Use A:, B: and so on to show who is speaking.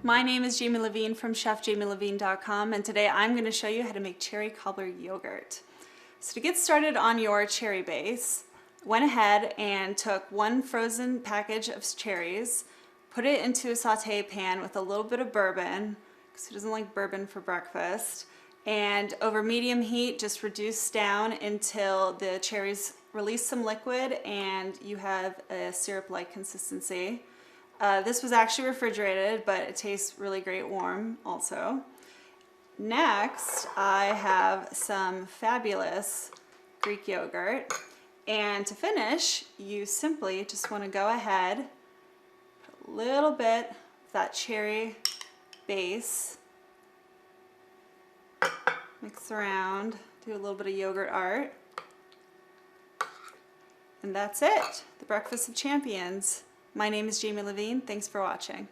A: My name is Jamie Levine from chefjamielevine.com, and today I'm going to show you how to make cherry cobbler yogurt. So to get started on your cherry base, went ahead and took one frozen package of cherries, put it into a saute pan with a little bit of bourbon, because who doesn't like bourbon for breakfast, and over medium heat just reduce down until the cherries release some liquid and you have a syrup-like consistency. This was actually refrigerated, but it tastes really great warm also. Next, I have some fabulous Greek yogurt. And to finish, you simply just want to go ahead, put a little bit of that cherry base, mix around, do a little bit of yogurt art, and that's it. The Breakfast of Champions. My name is Jamie Levine. Thanks for watching.